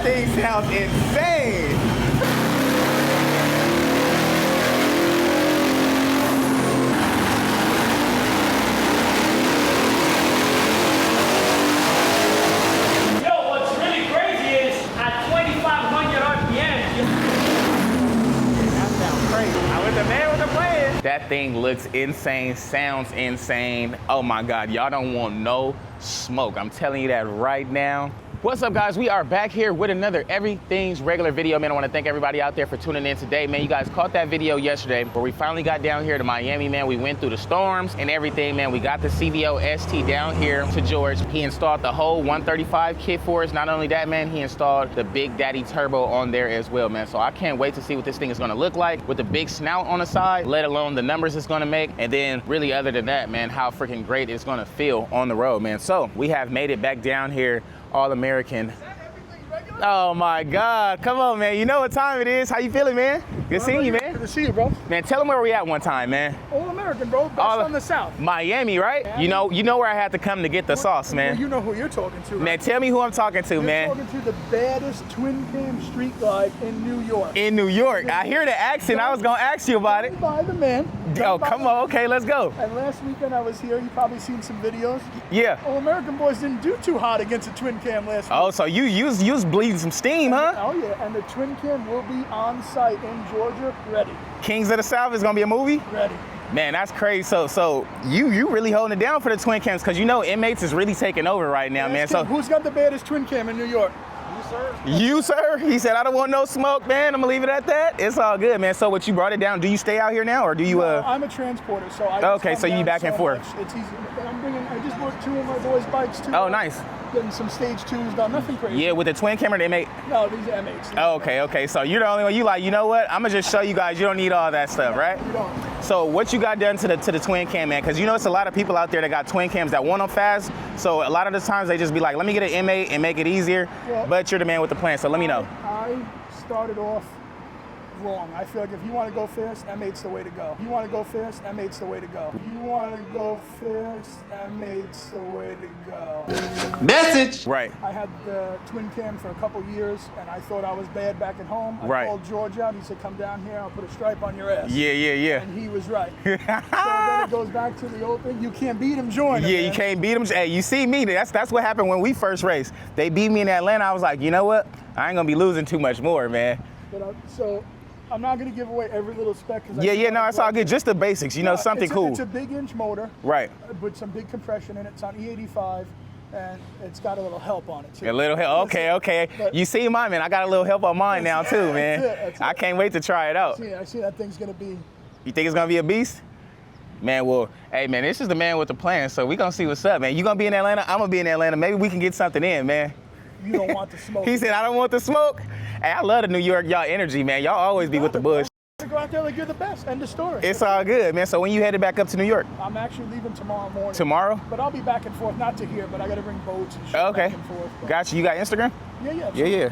That thing sounds insane. That thing looks insane, sounds insane. Oh my God, y'all don't want no smoke. I'm telling you that right now. What's up, guys? We are back here with another Everything's Regular video, man. I want to thank everybody out there for tuning in today, man. You guys caught that video yesterday where we finally got down here to Miami, man. We went through the storms and everything, man. We got the CVO ST down here to George. He installed the whole 135 kit for us. Not only that, man, he installed the Big Daddy Turbo on there as well, man. So I can't wait to see what this thing is going to look like with the big snout on the side, let alone the numbers it's going to make. And then really other than that, man, how freaking great it's going to feel on the road, man. So we have made it back down here, all American. Oh my God, come on, man. You know what time it is. How you feeling, man? Good seeing you, man. Good to see you, bro. Man, tell them where we at one time, man. All American, bro. Best on the South. Miami, right? Miami. You know where I had to come to get the sauce, man. Well, you know who you're talking to, right? Man, tell me who I'm talking to, man. You're talking to the baddest twin cam street glide in New York. In New York. I hear the accent. I was going to ask you about it. By the man. Oh, come on. Okay, let's go. And last weekend I was here. You probably seen some videos. Yeah. All American boys didn't do too hot against a twin cam last week. Oh, so you was bleeding some steam, huh? Oh, yeah. And the twin cam will be on site in Georgia, ready. Kings of the South is going to be a movie? Ready. Man, that's crazy. So you really holding it down for the twin cams, because you know inmates is really taking over right now, man. So who's got the baddest twin cam in New York? You, sir. You, sir? He said, I don't want no smoke, man. I'm gonna leave it at that. It's all good, man. So what, you brought it down? Do you stay out here now, or do you? No, I'm a transporter, so I. Okay, so you back and forth. It's easy. I just bought two of my boys' bikes too. Oh, nice. Getting some stage 2s done, nothing crazy. Yeah, with the twin camera, they make. No, these are M8s. Oh, okay. So you're the only one. You like, you know what? I'm gonna just show you guys. You don't need all that stuff, right? You don't. So what you got done to the twin cam, man? Because you know it's a lot of people out there that got twin cams that want them fast. So a lot of the times they just be like, let me get an M8 and make it easier. Yeah. But you're the man with the plan, so let me know. I started off wrong. I feel like if you want to go fast, M8's the way to go. You want to go fast, M8's the way to go. You want to go fast, M8's the way to go. Message! Right. I had the twin cam for a couple years, and I thought I was bad back at home. I called George out. He said, come down here, I'll put a stripe on your ass. Yeah. And he was right. So then it goes back to the old thing. You can't beat him, join him. Yeah, you can't beat him. Hey, you see me. That's what happened when we first raced. They beat me in Atlanta. I was like, you know what? I ain't going to be losing too much more, man. But so I'm not going to give away every little spec. No, it's all good. Just the basics, you know, something cool. It's a big inch motor. Right. With some big compression in it. It's on E85, and it's got a little help on it, too. A little help? Okay. But you see mine, man. I got a little help on mine now, too, man. That's it. I can't wait to try it out. I see that thing's going to be. You think it's going to be a beast? Man, well, hey, man, this is the man with the plan, so we going to see what's up, man. You going to be in Atlanta? I'm going to be in Atlanta. Maybe we can get something in, man. You don't want the smoke. He said, I don't want the smoke. Hey, I love the New York, y'all energy, man. Y'all always be with the bush. Go out there like you're the best. End of story. It's all good, man. So when you headed back up to New York? I'm actually leaving tomorrow morning. Tomorrow? But I'll be back and forth, not to here, but I got to bring boats and shit back and forth. Got you. You got Instagram? Yeah. Yeah.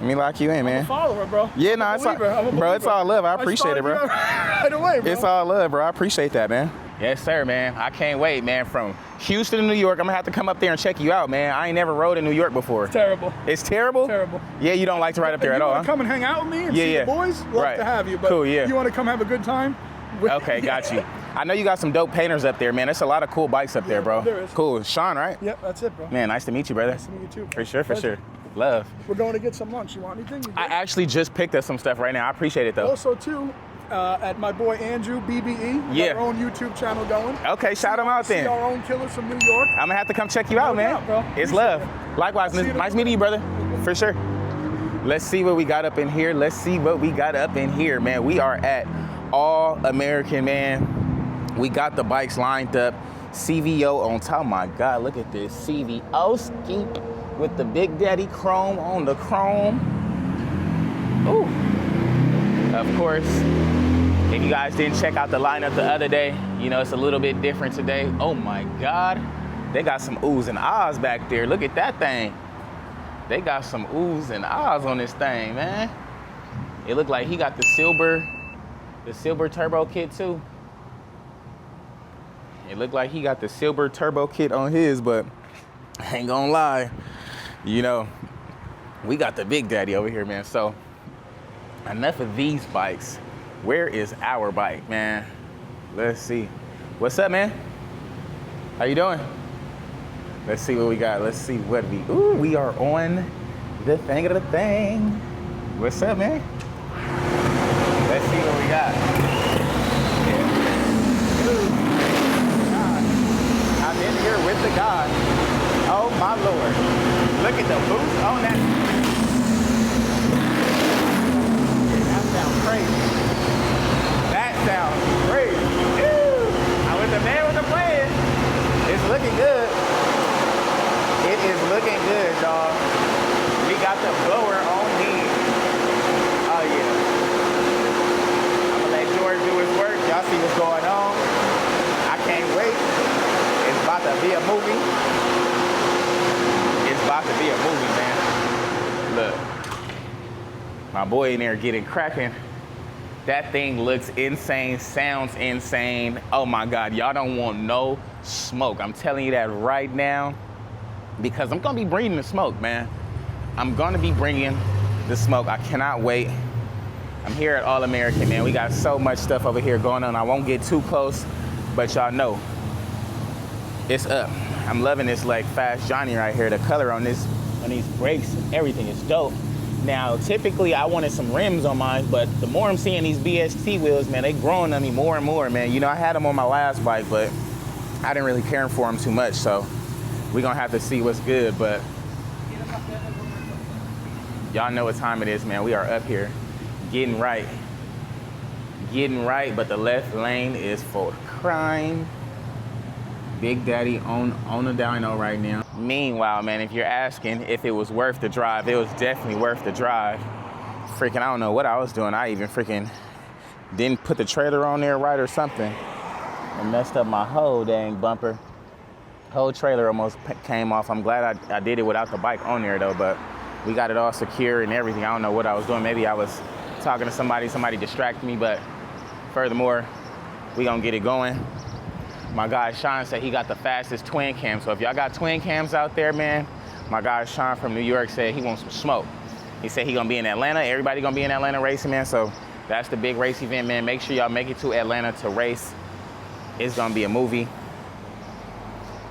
Let me lock you in, man. I'm a follower, bro. Yeah, no, it's all, bro. It's all love. I appreciate it, bro. Right away, bro. It's all love, bro. I appreciate that, man. Yes, sir, man. I can't wait, man. From Houston to New York, I'm gonna have to come up there and check you out, man. I ain't never rode in New York before. It's terrible. It's terrible? Terrible. Yeah, you don't like to ride up there at all, huh? Come and hang out with me and see the boys? Love to have you, but cool, yeah. You want to come have a good time? Okay, got you. I know you got some dope painters up there, man. There's a lot of cool bikes up there, bro. There is. Cool. Sean, right? Yep, that's it, bro. Man, nice to meet you, brother. Nice to meet you, too. For sure. Love. We're going to get some lunch. You want anything? I actually just picked up some stuff right now. I appreciate it, though. Also, too, at my boy Andrew, BBE. Yeah. Our own YouTube channel going. Okay, shout him out then. See our own killers from New York. I'm gonna have to come check you out, man. Out, bro. It's love. Likewise, nice meeting you, brother. For sure. Let's see what we got up in here. Man. We are at All American, man. We got the bikes lined up. CVO on top. My God, look at this. CVO ski with the Big Daddy chrome on the chrome. Ooh. Of course, if you guys didn't check out the lineup the other day, you know, it's a little bit different today. Oh my God. They got some oohs and ahs back there. Look at that thing. They got some oohs and ahs on this thing, man. It looked like he got the silver turbo kit too. It looked like he got the silver turbo kit on his, but I ain't gonna lie, you know, We got the Big Daddy over here, man. So enough of these bikes. Where is our bike, man? Let's see. What's up, man? How you doing? Let's see what we got. Let's see what we are on the thing of the thing. What's up, man? Let's see what we got. Yeah. Ooh. God. I'm in here with the God. Oh my Lord. Look at the boost on that. That sounds crazy. That sounds crazy. Ew. I'm with the man with the plan. It's looking good. It is looking good, dog. We got the blower on me. Oh yeah. I'm gonna let George do his work. Y'all see what's going on. I can't wait. It's about to be a movie. It's about to be a movie, man. Look. My boy in there getting cracking. That thing looks insane, sounds insane. Oh my God, y'all don't want no smoke. I'm telling you that right now because I'm gonna be bringing the smoke, man. I'm gonna be bringing the smoke. I cannot wait. I'm here at All American, man. We got so much stuff over here going on. I won't get too close, but y'all know it's up. I'm loving this like Fast Johnny right here. The color on these brakes, everything is dope. Now, typically I wanted some rims on mine, but the more I'm seeing these BST wheels, man, they growing on me more and more, man. You know, I had them on my last bike, but I didn't really care for them too much, so we're gonna have to see what's good, but y'all know what time it is, man. We are up here getting right, but the left lane is for crime. Big Daddy on the dyno right now. Meanwhile, man, if you're asking if it was worth the drive, it was definitely worth the drive. Freaking, I don't know what I was doing. I even freaking didn't put the trailer on there right or something. And messed up my whole dang bumper. Whole trailer almost came off. I'm glad I did it without the bike on there though, but we got it all secure and everything. I don't know what I was doing. Maybe I was talking to somebody distracted me, but furthermore, we gonna get it going. My guy Sean said he got the fastest twin cam. So if y'all got twin cams out there, man, my guy Sean from New York said he wants some smoke. He said he gonna be in Atlanta. Everybody gonna be in Atlanta racing, man. So that's the big race event, man. Make sure y'all make it to Atlanta to race. It's gonna be a movie.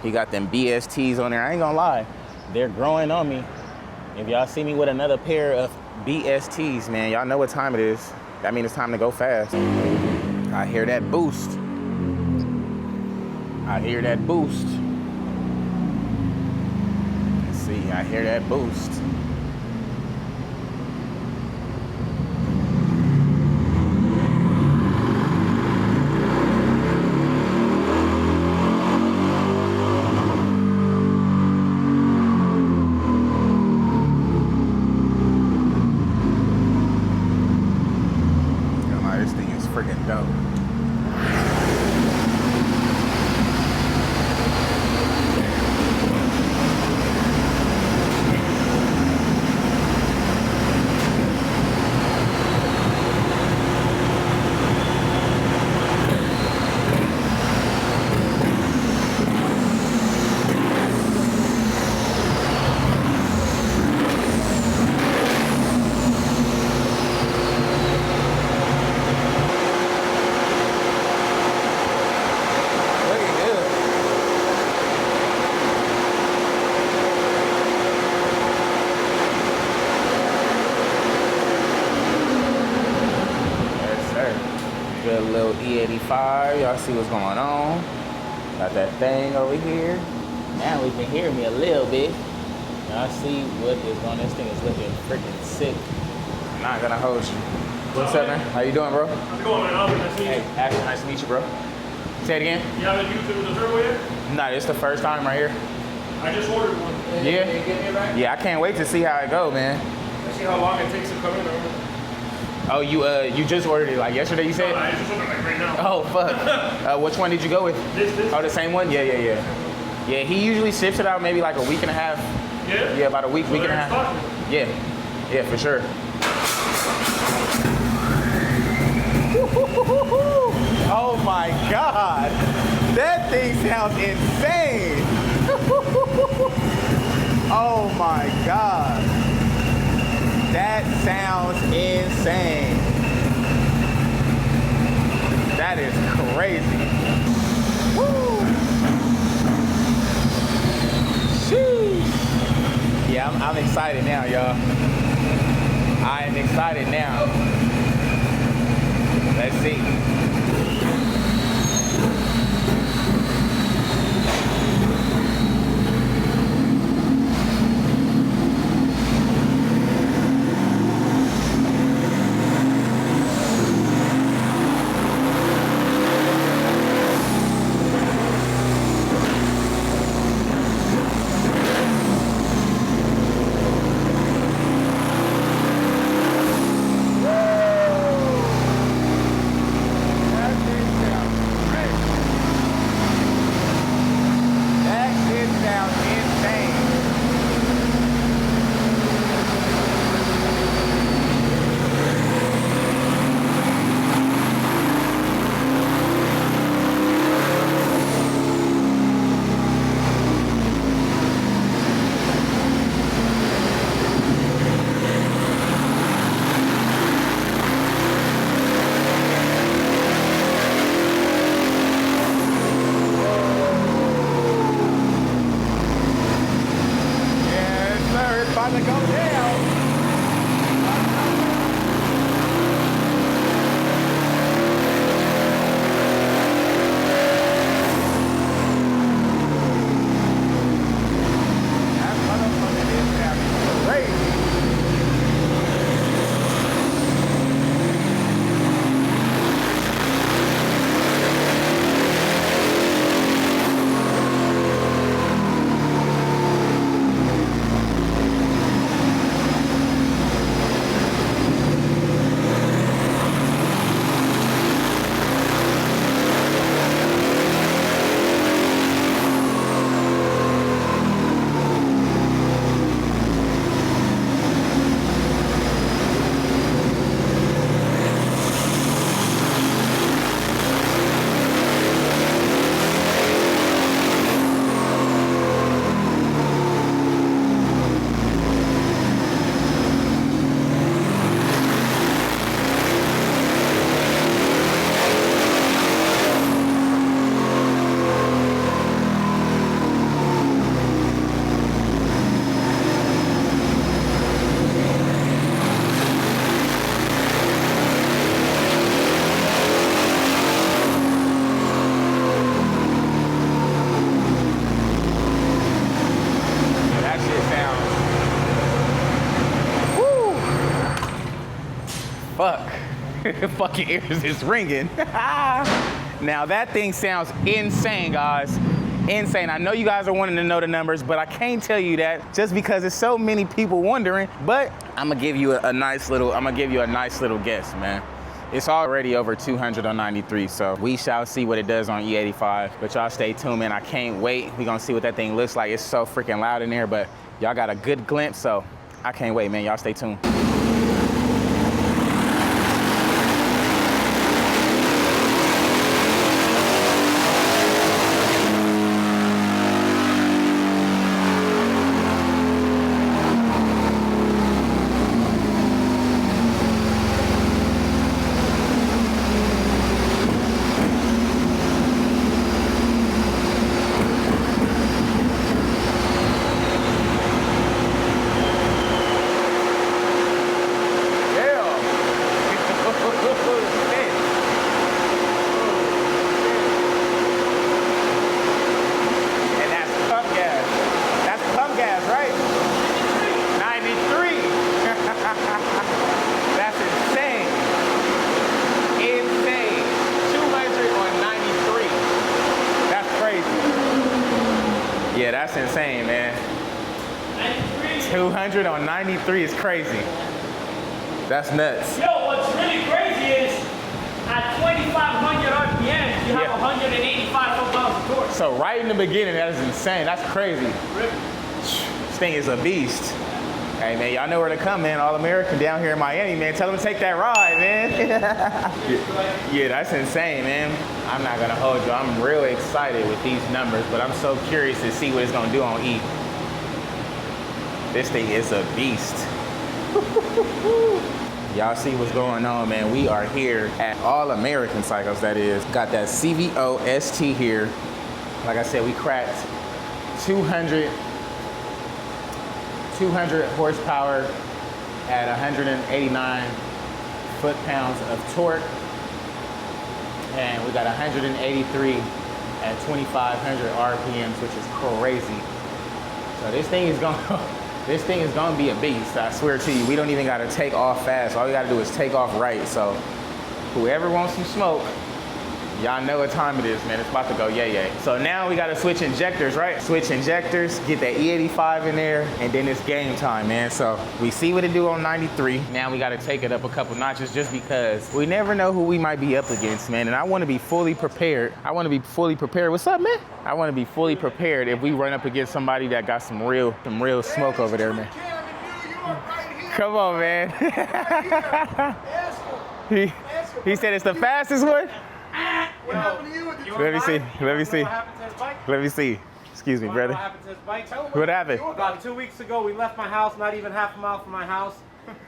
He got them BSTs on there. I ain't gonna lie, they're growing on me. If y'all see me with another pair of BSTs, man, y'all know what time it is. That means it's time to go fast. I hear that boost. I hear that boost. Let's see, I hear that boost. This thing is freaking dope. Good little E85, y'all see what's going on. Got that thing over here. Now we can hear me a little bit. Y'all see what is on. This thing is looking freaking sick. I'm not gonna hold you. What's up, man? How you doing, bro? How's it going, man? Nice to meet you. Hey, Ashley, nice to meet you, bro. Say it again. You haven't used it with the turbo yet? Nah, it's the first time right here. I just ordered one. Yeah? Yeah, I can't wait to see how it go, man. Let's see how long it takes to come in. Oh, you just ordered it like yesterday, you said? No, I just ordered it like right now. Oh, fuck. Which one did you go with? This. Oh, the same one? Yeah. Yeah, he usually ships it out maybe like a week and a half. Yeah? Yeah, about a week and a half. Yeah, for sure. Oh my God. That thing sounds insane. Oh my God. That sounds insane. That is crazy. Woo! Sheesh. Yeah, I'm excited now, y'all. I am excited now. Let's see. Fuck. Fucking ears is ringing. Now that thing sounds insane, guys. Insane. I know you guys are wanting to know the numbers, but I can't tell you that just because there's so many people wondering. But I'm gonna give you a nice little guess, man. It's already over 200 on 93, so we shall see what it does on E85. But y'all stay tuned, man. I can't wait. We're gonna see what that thing looks like. It's so freaking loud in there, but y'all got a good glimpse, so I can't wait, man. Y'all stay tuned. Yeah, that's insane, man. 200 on 93 is crazy. That's nuts. Yo, what's really crazy is at 2,500 RPM, you have 185 foot-pounds of torque. So right in the beginning, that is insane. That's crazy. This thing is a beast. Hey, man, y'all know where to come, man. All-American down here in Miami, man. Tell them to take that ride, man. Yeah, that's insane, man. I'm not going to hold you. I'm really excited with these numbers, but I'm so curious to see what it's going to do on E. This thing is a beast. Y'all see what's going on, man. We are here at All American Cycles, that is. Got that CVO ST here. Like I said, we cracked 200 horsepower at 189 foot-pounds of torque. And we got 183 at 2,500 RPMs, which is crazy. So this thing is gonna be a beast, I swear to you. We don't even gotta take off fast. All we gotta do is take off right. So whoever wants some smoke, y'all know what time it is, man. It's about to go yay. So now we gotta switch injectors, right? Switch injectors, get that E85 in there, and then it's game time, man. So we see what it do on 93. Now we gotta take it up a couple notches just because we never know who we might be up against, man. And I wanna be fully prepared. What's up, man? I wanna be fully prepared if we run up against somebody that got some real smoke over there, man. Come on, man. He said it's the fastest one? What happened to you? Let me see. Excuse me, brother. What happened to his bike? What happened? About 2 weeks ago, we left my house, not even half a mile from my house.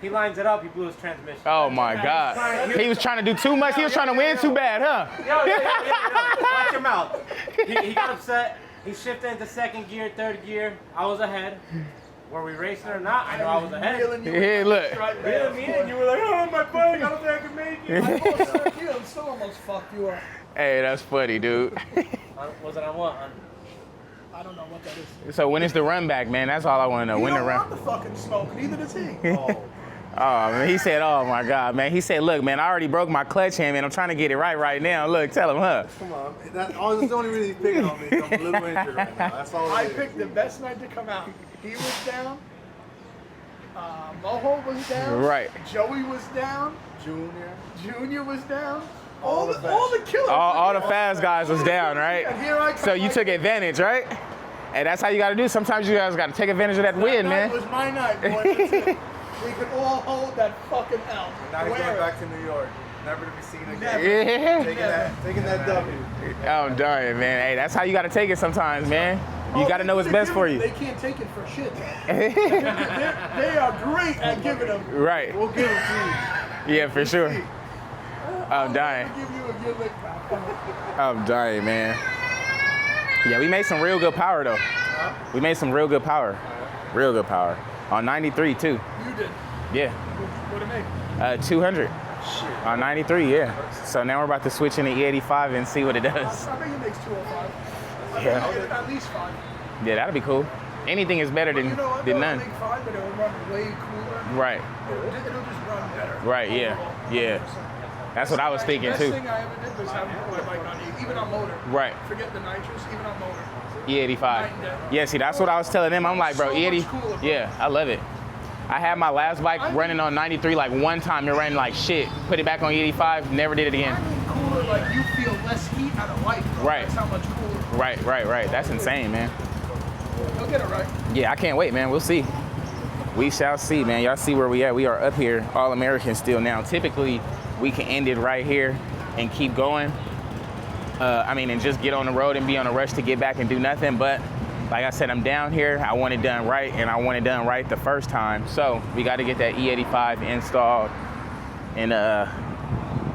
He lines it up, he blew his transmission. Oh my God. He was trying to do too much. He was trying to win too bad, huh? Yo. Watch your mouth. He got upset. He shifted into second gear, third gear. I was ahead. Were we racing or not? I know I was ahead. Hey, look. Reeling me in. You were like, oh, my bike, I don't think I can make it. I almost stuck you. I'm still almost fucked you up. Hey, that's funny, dude. Was it on what? I don't know what that is. So when is the run back, man? That's all I want to know. You when the don't run? want the fucking smoke, neither does he. Oh, man, he said, oh my God, man. He said, look, man, I already broke my clutch hand, man. I'm trying to get it right now. Look, tell him, huh? Come on. That's the only reason he's picking on me. I'm a little injured right now. That's all I it is. picked the best night to come out. He was down. Moho was down. Right. Joey was down. Junior was down. All the killers. All the fast guys was down, right? And here I come. So you took advantage, right? And that's how you got to do. Sometimes you guys got to take advantage of that win, man. It was my night, boy. That's it. We could all hold that fucking L. Now he's going back to New York. Never to be seen again. Never. Yeah. Taking that W. I'm dying, man. Hey, that's how you got to take it sometimes, man. You got to know what's best for you. They can't take it for shit. They are great at giving them. Right. We'll give it to you. Yeah, for sure. I'm dying. I'll give you a good lick back. I'm dying, man. Yeah, we made some real good power, though. We made some real good power. Real good power. On 93, too. You did. Yeah. What did it make? 200. Shit. On 93, yeah. So now we're about to switch into E85 and see what it does. I think it makes 205. Yeah. At least 5. Yeah, that'll be cool. Anything is better than, You know what? than none. Make 5, but it'll run way cooler. Right. It'll just run better. Right, yeah. Overall. Yeah. That's what I was thinking, The too. best thing I ever did was have my bike on E, even on motor. Right. Forget the nitrous, even on motor. E85. Yeah, see, that's what I was telling them. I'm like, bro, So E80. much cooler, bro. Yeah, I love it. I had my last bike running on 93 like one time. It ran like shit. Put it back on E85. Never did it again. I mean cooler, like you feel less heat out of life, bro. Right. That's how much cooler. Right. That's insane, man. You'll get it right. Yeah, I can't wait, man. We'll see. We shall see, man. Y'all see where we at. We are up here, All American still now. Typically, we can end it right here and keep going. And just get on the road and be on a rush to get back and do nothing. But like I said, I'm down here. I want it done right, and I want it done right the first time. So we got to get that E85 installed, and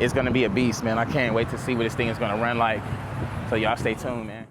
it's gonna be a beast, man. I can't wait to see what this thing is gonna run like. So y'all stay tuned, man.